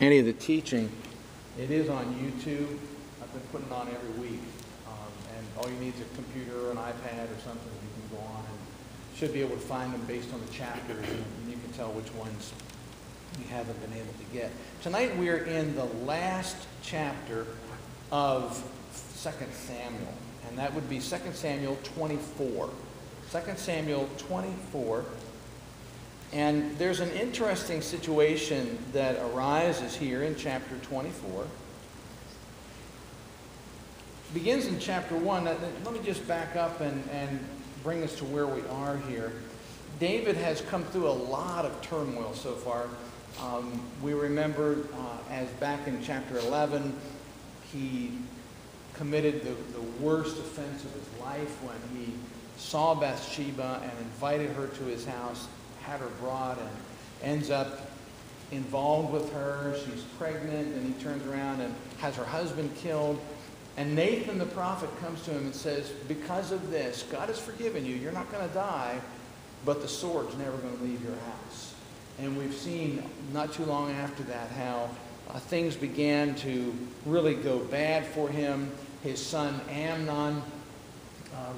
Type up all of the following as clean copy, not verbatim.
any of the teaching, it is on YouTube. I've been putting it on every week. And all you need is a computer or an iPad or something. You can go on and should be able to find them based on the chapters, and you can tell which ones you haven't been able to get. Tonight we're in the last chapter of 2 Samuel, and that would be 2 Samuel 24. 2 Samuel 24. And there's an interesting situation that arises here in chapter 24. It begins in chapter 1. Let me just back up and bring us to where we are here. David has come through a lot of turmoil so far. We remember as back in chapter 11, he committed the worst offense of his life when he saw Bathsheba and invited her to his house, had her brought, and ends up involved with her. She's pregnant, and he turns around and has her husband killed. And Nathan the prophet comes to him and says, because of this, God has forgiven you. You're not going to die, but the sword's never going to leave your house. And we've seen not too long after that how things began to really go bad for him. His son Amnon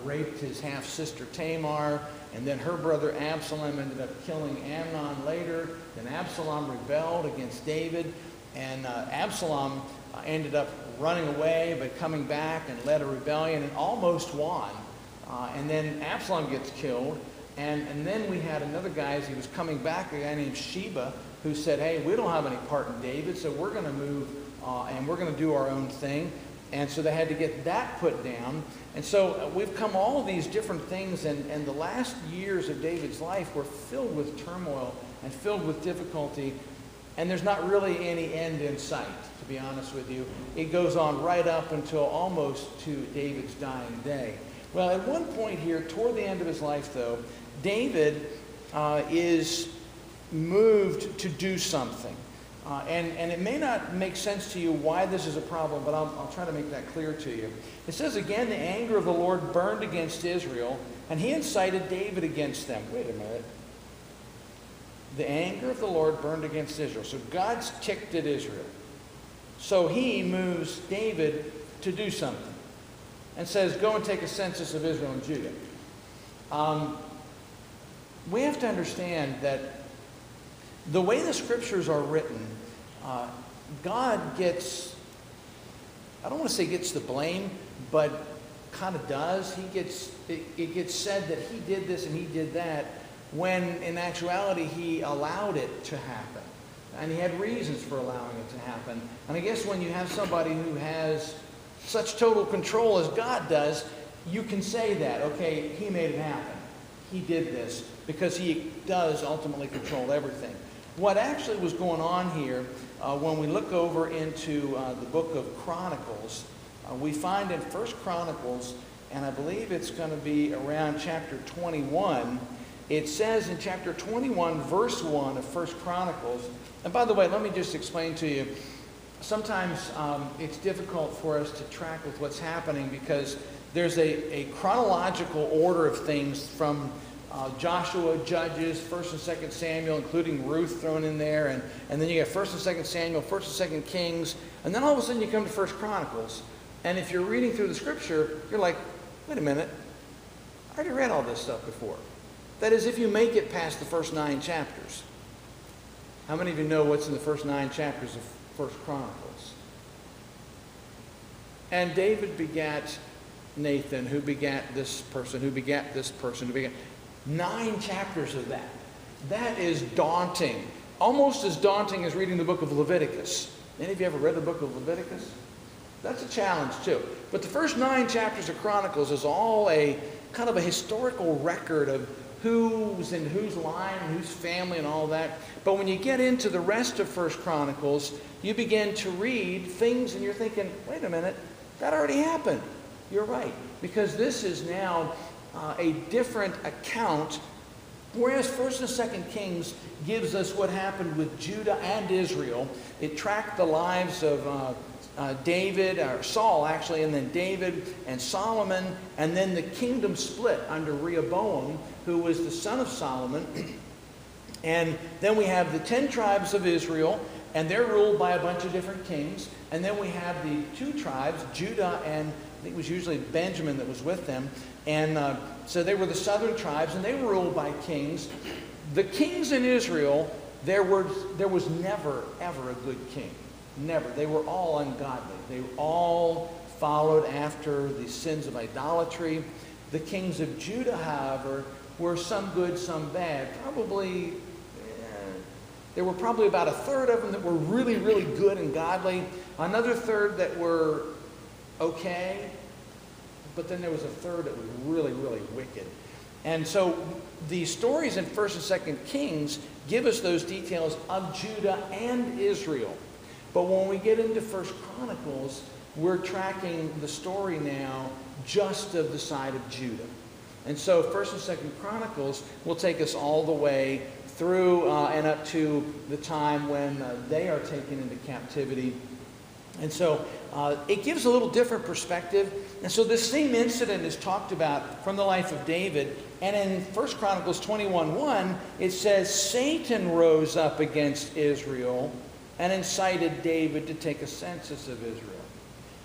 raped his half-sister Tamar, and then her brother Absalom ended up killing Amnon later. Then Absalom rebelled against David, and Absalom ended up running away, but coming back and led a rebellion and almost won. And then Absalom gets killed, and then we had another guy as he was coming back, a guy named Sheba, who said, hey, we don't have any part in David, so we're going to move and we're going to do our own thing. And so they had to get that put down. And so we've come all of these different things, and the last years of David's life were filled with turmoil and filled with difficulty, and there's not really any end in sight, to be honest with you. It goes on right up until almost to David's dying day. Well, at one point here, toward the end of his life, though, David is moved to do something. And it may not make sense to you why this is a problem, but I'll try to make that clear to you. It says, again, the anger of the Lord burned against Israel, and he incited David against them. Wait a minute. The anger of the Lord burned against Israel. So God's ticked at Israel. So he moves David to do something and says, go and take a census of Israel and Judah. We have to understand that the way the scriptures are written, God gets, I don't want to say gets the blame, but kind of does. It gets said that he did this and he did that, when in actuality he allowed it to happen. And he had reasons for allowing it to happen. And I guess when you have somebody who has such total control as God does, you can say that, okay, he made it happen. He did this, because he does ultimately control everything. What actually was going on here, when we look over into the book of Chronicles, we find in 1 Chronicles, and I believe it's going to be around chapter 21, it says in chapter 21, verse 1 of 1 Chronicles, and by the way, let me just explain to you, sometimes it's difficult for us to track with what's happening because there's a chronological order of things from Joshua, Judges, 1st and 2nd Samuel, including Ruth thrown in there, and then you get 1st and 2nd Samuel, 1st and 2nd Kings, and then all of a sudden you come to 1st Chronicles, and if you're reading through the scripture, you're like, wait a minute, I already read all this stuff before. That is, if you make it past the first 9 chapters. How many of you know what's in the first 9 chapters of 1st Chronicles? And David begat Nathan, who begat this person, who begat this person, who begat 9 chapters of that. That is daunting. Almost as daunting as reading the book of Leviticus. Any of you ever read the book of Leviticus? That's a challenge too. But the first 9 chapters of Chronicles is all a kind of a historical record of who's in whose line, whose family, and all that. But when you get into the rest of 1 Chronicles, you begin to read things and you're thinking, wait a minute, that already happened. You're right, because this is now a different account, whereas 1st and 2nd Kings gives us what happened with Judah and Israel. It tracked the lives of David, or Saul actually, and then David and Solomon, and then the kingdom split under Rehoboam, who was the son of Solomon. And then we have the 10 tribes of Israel, and they're ruled by a bunch of different kings. And then we have the 2 tribes, Judah and I think it was usually Benjamin that was with them. And so they were the southern tribes, and they were ruled by kings. The kings in Israel, there was never, ever a good king. Never. They were all ungodly. They all followed after the sins of idolatry. The kings of Judah, however, were some good, some bad. There were probably about a third of them that were really, really good and godly. Another third that were okay. But then there was a third that was really, really wicked. And so the stories in 1st and 2nd Kings give us those details of Judah and Israel. But when we get into 1st Chronicles, we're tracking the story now just of the side of Judah. And so 1st and 2nd Chronicles will take us all the way through and up to the time when they are taken into captivity. And so it gives a little different perspective. And so this same incident is talked about from the life of David. And in 1 Chronicles 21:1, it says, Satan rose up against Israel and incited David to take a census of Israel.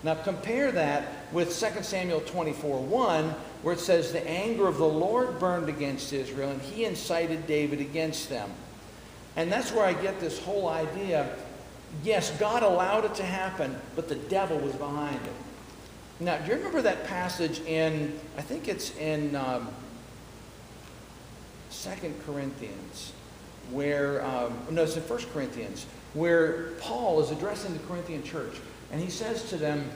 Now compare that with 2 Samuel 24:1, where it says, the anger of the Lord burned against Israel, and he incited David against them. And that's where I get this whole idea. Yes, God allowed it to happen, but the devil was behind it. Now, do you remember that passage in, I think it's in 2 Corinthians, where, no, it's in 1 Corinthians, where Paul is addressing the Corinthian church, and he says to them,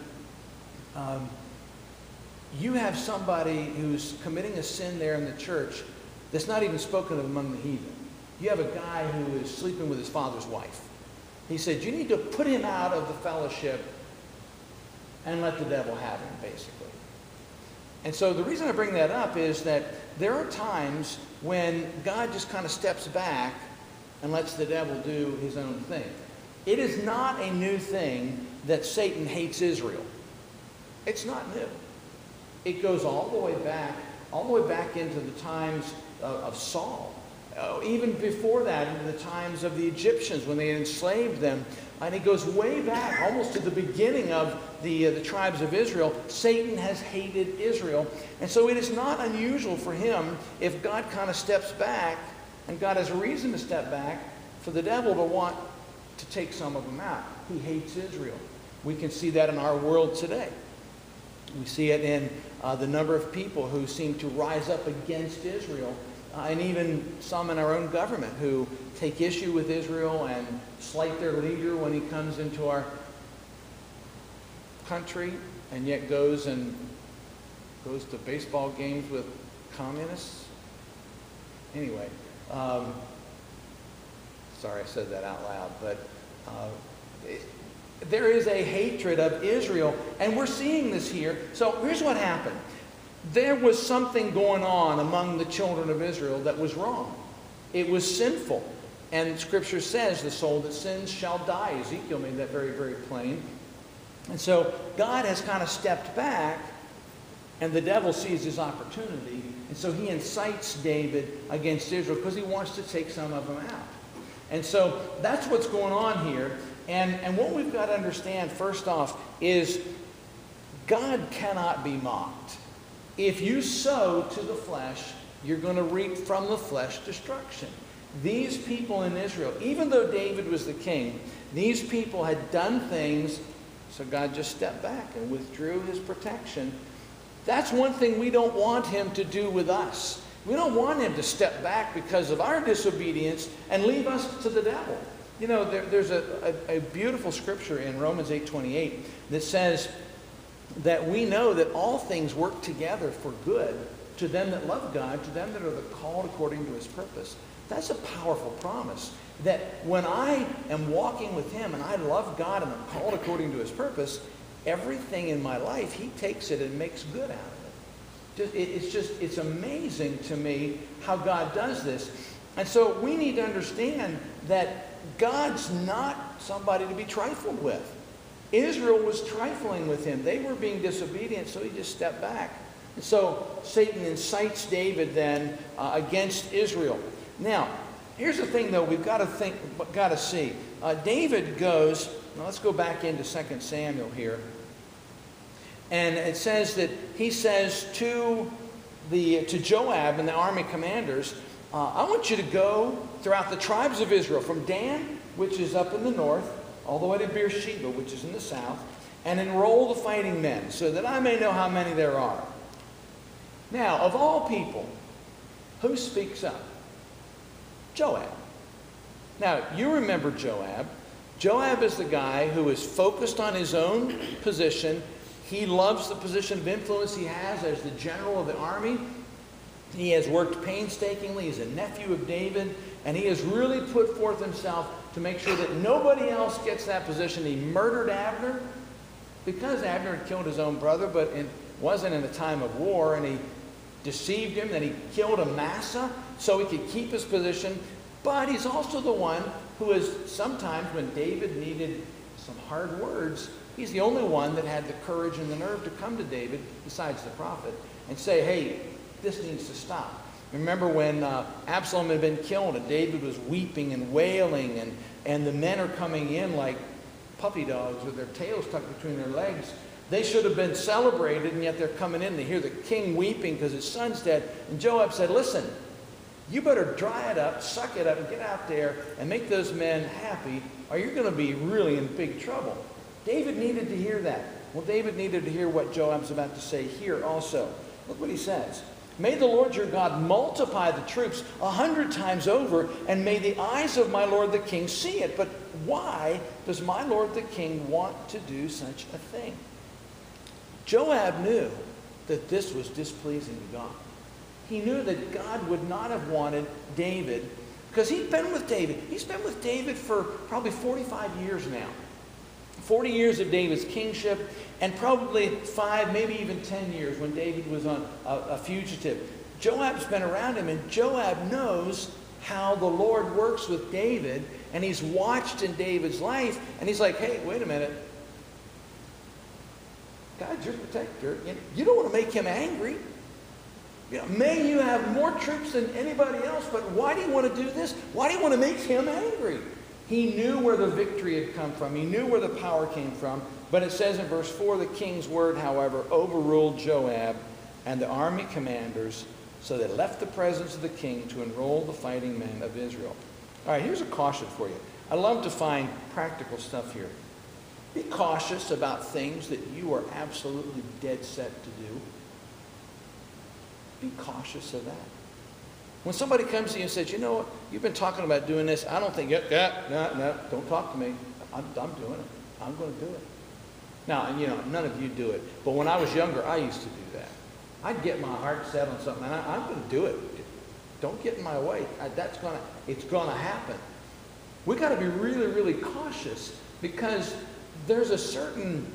you have somebody who's committing a sin there in the church that's not even spoken of among the heathen. You have a guy who is sleeping with his father's wife. He said, you need to put him out of the fellowship and let the devil have him, basically. And so the reason I bring that up is that there are times when God just kind of steps back and lets the devil do his own thing. It is not a new thing that Satan hates Israel. It's not new. It goes all the way back into the times of Saul. Even before that, into the times of the Egyptians when they enslaved them. And it goes way back, almost to the beginning of the tribes of Israel. Satan has hated Israel. And so it is not unusual for him, if God kind of steps back, and God has a reason to step back, for the devil to want to take some of them out. He hates Israel. We can see that in our world today. We see it in the number of people who seem to rise up against Israel, and even some in our own government who take issue with Israel and slight their leader when he comes into our country, and yet goes to baseball games with communists. Anyway, sorry I said that out loud, but there is a hatred of Israel, and we're seeing this here. So here's what happened. There was something going on among the children of Israel that was wrong. It was sinful. And Scripture says, the soul that sins shall die. Ezekiel made that very, very plain. And so God has kind of stepped back, and the devil sees his opportunity. And so he incites David against Israel because he wants to take some of them out. And so that's what's going on here. And what we've got to understand, first off, is God cannot be mocked. If you sow to the flesh, you're going to reap from the flesh destruction. These people in Israel, even though David was the king, these people had done things, so God just stepped back and withdrew his protection. That's one thing we don't want him to do with us. We don't want him to step back because of our disobedience and leave us to the devil. You know, there's a beautiful scripture in Romans 8:28 that says that we know that all things work together for good to them that love God, to them that are the called according to his purpose. That's a powerful promise, that when I am walking with him and I love God and I'm called according to his purpose, everything in my life, he takes it and makes good out of it. It's amazing to me how God does this. And so we need to understand that God's not somebody to be trifled with. Israel was trifling with him. They were being disobedient, so he just stepped back. And so Satan incites David then against Israel. Now, Here's the thing, though, we've got to see. David goes, now let's go back into 2 Samuel here. And it says that he says to Joab and the army commanders, I want you to go throughout the tribes of Israel, from Dan, which is up in the north, all the way to Beersheba, which is in the south, and enroll the fighting men, so that I may know how many there are. Now, of all people, who speaks up? Joab. Now, you remember Joab. Joab is the guy who is focused on his own position. He loves the position of influence he has as the general of the army. He has worked painstakingly. He's a nephew of David, and he has really put forth himself to make sure that nobody else gets that position. He murdered Abner because Abner had killed his own brother, but it wasn't in a time of war, and he deceived him. Then he killed Amasa so he could keep his position. But he's also the one who is sometimes, when David needed some hard words, he's the only one that had the courage and the nerve to come to David, besides the prophet, and say, hey, this needs to stop. Remember when Absalom had been killed and David was weeping and wailing, and the men are coming in like puppy dogs with their tails tucked between their legs. They should have been celebrated, and yet they're coming in. They hear the king weeping because his son's dead. And Joab said, listen, you better dry it up, suck it up, and get out there and make those men happy, or you're going to be really in big trouble. David needed to hear that. Well, David needed to hear what Joab's about to say here also. Look what he says. May the Lord your God multiply the troops 100 times over, and may the eyes of my lord the king see it. But why does my lord the king want to do such a thing? Joab knew that this was displeasing to God. He knew that God would not have wanted David, because he'd been with David. He's been with David for probably 45 years now. 40 years of David's kingship, and probably 5, maybe even 10 years when David was on a fugitive. Joab's been around him, and Joab knows how the Lord works with David, and he's watched in David's life, and he's like, hey, wait a minute. God's your protector. You don't want to make him angry. May you have more troops than anybody else, but why do you want to do this? Why do you want to make him angry? He knew where the victory had come from. He knew where the power came from. But it says in verse 4, the king's word, however, overruled Joab and the army commanders, so they left the presence of the king to enroll the fighting men of Israel. All right, here's a caution for you. I love to find practical stuff here. Be cautious about things that you are absolutely dead set to do. Be cautious of that. When somebody comes to you and says, you know what, you've been talking about doing this, I don't think, no, don't talk to me. I'm doing it. I'm going to do it. Now, none of you do it. But when I was younger, I used to do that. I'd get my heart set on something, and I'm going to do it. Don't get in my way. It's going to happen. We've got to be really, really cautious, because there's a certain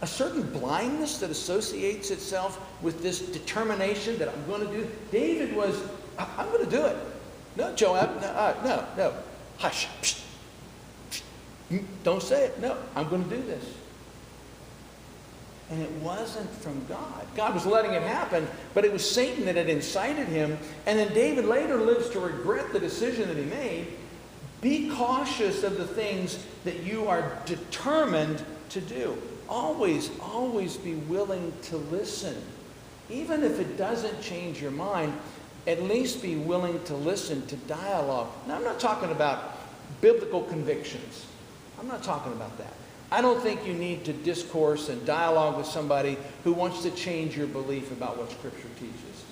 blindness that associates itself with this determination that I'm going to do. David was, I'm going to do it. No, Joab, no. Hush. Psst. Don't say it. No, I'm going to do this. And it wasn't from God. God was letting it happen, but it was Satan that had incited him. And then David later lives to regret the decision that he made. Be cautious of the things that you are determined to do. Always, always be willing to listen. Even if it doesn't change your mind, at least be willing to listen to dialogue. Now, I'm not talking about biblical convictions. I'm not talking about that. I don't think you need to discourse and dialogue with somebody who wants to change your belief about what Scripture teaches.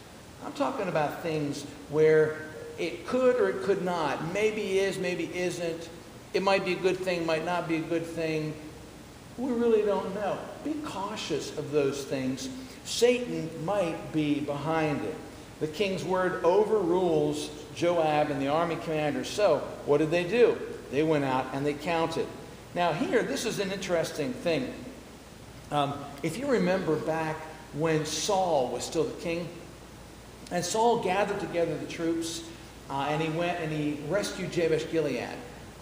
I'm talking about things where it could or it could not. Maybe is, maybe isn't. It might be a good thing, might not be a good thing. We really don't know. Be cautious of those things. Satan might be behind it. The king's word overrules Joab and the army commanders. So, what did they do? They went out and they counted. Now here, this is an interesting thing. If you remember back when Saul was still the king, and Saul gathered together the troops, and he went and he rescued Jabesh Gilead.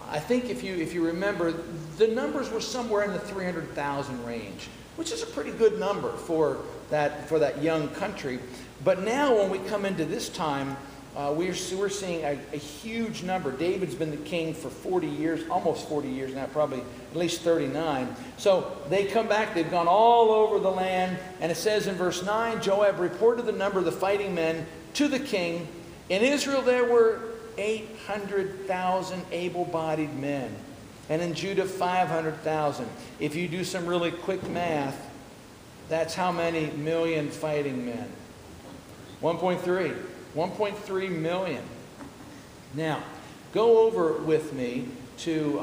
I think if you remember, the numbers were somewhere in the 300,000 range, which is a pretty good number for that young country. But now when we come into this time, we're seeing a huge number. David's been the king for 40 years, almost 40 years now, probably at least 39. So they come back, they've gone all over the land, and it says in verse 9, Joab reported the number of the fighting men to the king. In Israel there were 800,000 able-bodied men, and in Judah 500,000. If you do some really quick math, that's how many million fighting men? 1.3. 1.3 million. Now, go over with me to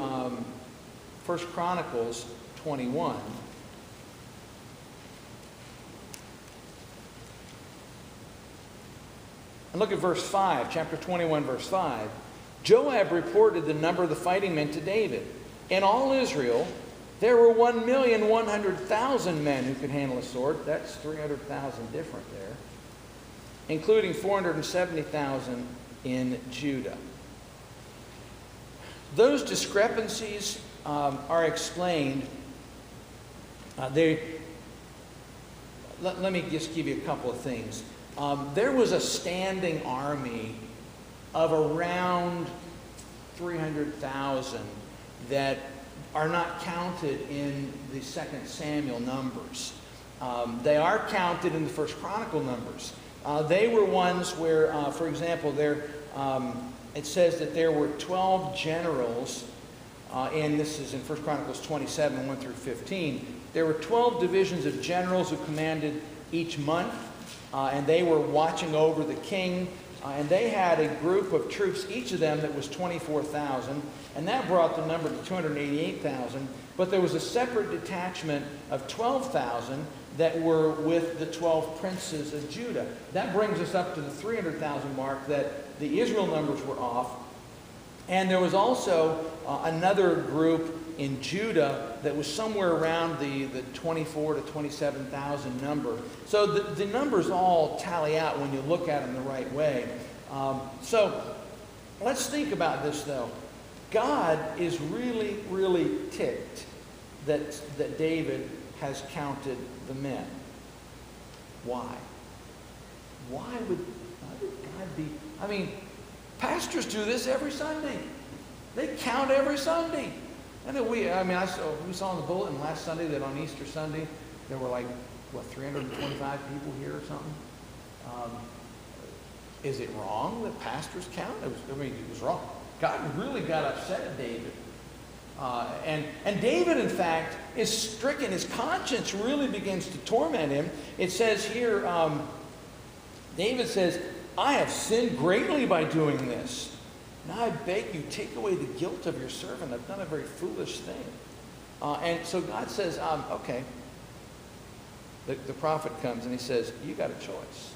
1 Chronicles 21. And look at verse 5, chapter 21, verse 5. Joab reported the number of the fighting men to David. In all Israel, there were 1,100,000 men who could handle a sword. That's 300,000 different there, including 470,000 in Judah. Those discrepancies are explained. Let me just give you a couple of things. There was a standing army of around 300,000 that are not counted in the 2 Samuel numbers. They are counted in the 1 Chronicle numbers. They were ones where, for example, it says that there were 12 generals, and this is in 1 Chronicles 27, 1 through 15. There were 12 divisions of generals who commanded each month, and they were watching over the king. And they had a group of troops, each of them, that was 24,000, and that brought the number to 288,000. But there was a separate detachment of 12,000 that were with the 12 princes of Judah. That brings us up to the 300,000 mark that the Israel numbers were off. And there was also another group in Judah that was somewhere around the 24 to 27,000 number. So the numbers all tally out when you look at them the right way. So let's think about this, though. God is really, really ticked that David has counted the men. Why? Why would God be... I mean, pastors do this every Sunday. They count every Sunday. And then we saw in the bulletin last Sunday that on Easter Sunday, there were 325 people here or something. Is it wrong that pastors count? It was wrong. God really got upset at David. And David, in fact, is stricken. His conscience really begins to torment him. It says here, David says, I have sinned greatly by doing this. Now I beg you, take away the guilt of your servant. I've done a very foolish thing. And so God says, okay. The prophet comes and he says, you got a choice.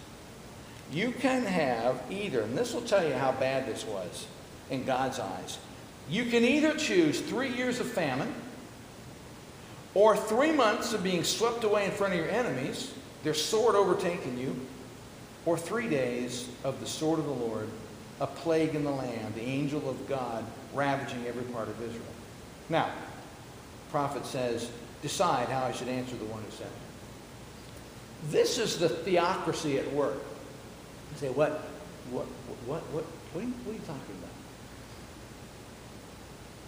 You can have either, and this will tell you how bad this was in God's eyes. You can either choose 3 years of famine, or 3 months of being swept away in front of your enemies, their sword overtaking you, or 3 days of the sword of the Lord, a plague in the land, the angel of God ravaging every part of Israel. Now, the prophet says, decide how I should answer the one who sent me. This is the theocracy at work. You say, what are you talking about?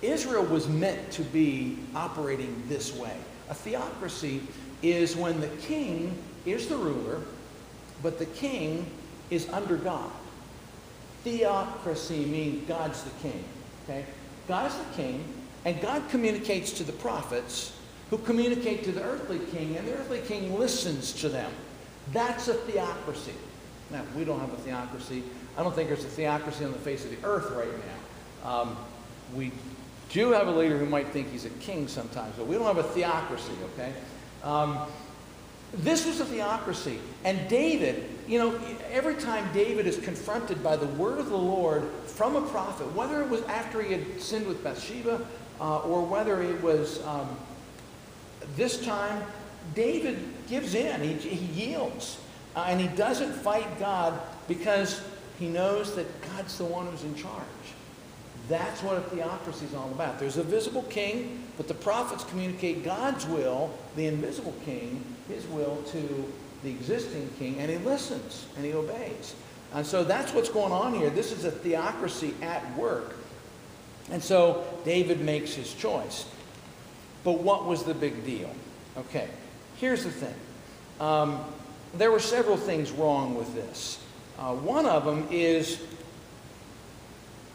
Israel was meant to be operating this way. A theocracy is when the king is the ruler, but the king is under God. Theocracy means God's the king. Okay? God's the king, and God communicates to the prophets who communicate to the earthly king, and the earthly king listens to them. That's a theocracy. Now, we don't have a theocracy. I don't think there's a theocracy on the face of the earth right now. We do have a leader who might think he's a king sometimes, but we don't have a theocracy, okay? This was a theocracy. And David, every time David is confronted by the word of the Lord from a prophet, whether it was after he had sinned with Bathsheba or whether it was this time, David gives in. He yields. And he doesn't fight God because he knows that God's the one who's in charge. That's what a theocracy is all about. There's a visible king, but the prophets communicate God's will, the invisible king, his will to the existing king, and he listens and he obeys. And so that's what's going on here. This is a theocracy at work. And so David makes his choice. But what was the big deal? Okay, here's the thing. There were several things wrong with this. One of them is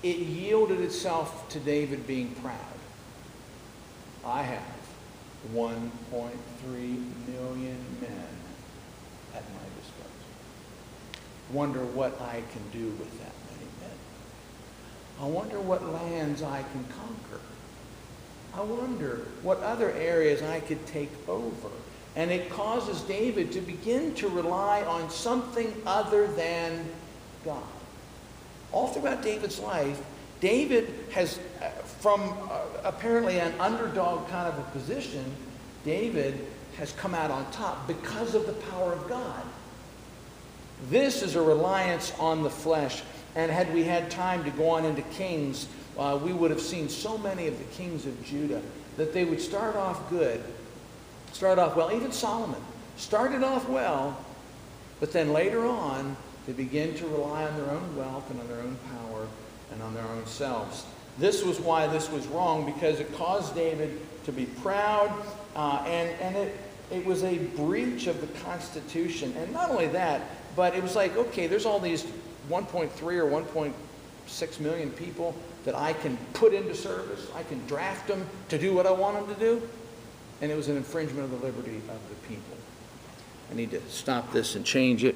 it yielded itself to David being proud. I have 1.3 million men at my disposal. Wonder what I can do with that many men. I wonder what lands I can conquer. I wonder what other areas I could take over. And it causes David to begin to rely on something other than God. All throughout David's life, David has, from apparently an underdog kind of a position, David has come out on top because of the power of God. This is a reliance on the flesh. And had we had time to go on into Kings, we would have seen so many of the kings of Judah that they would start off good, start off well. Even Solomon started off well, but then later on, they begin to rely on their own wealth and on their own power and on their own selves. This was why this was wrong, because it caused David to be proud, and it was a breach of the Constitution. And not only that, but it was like, okay, there's all these 1.3 or 1.6 million people that I can put into service. I can draft them to do what I want them to do. And it was an infringement of the liberty of the people. I need to stop this and change it.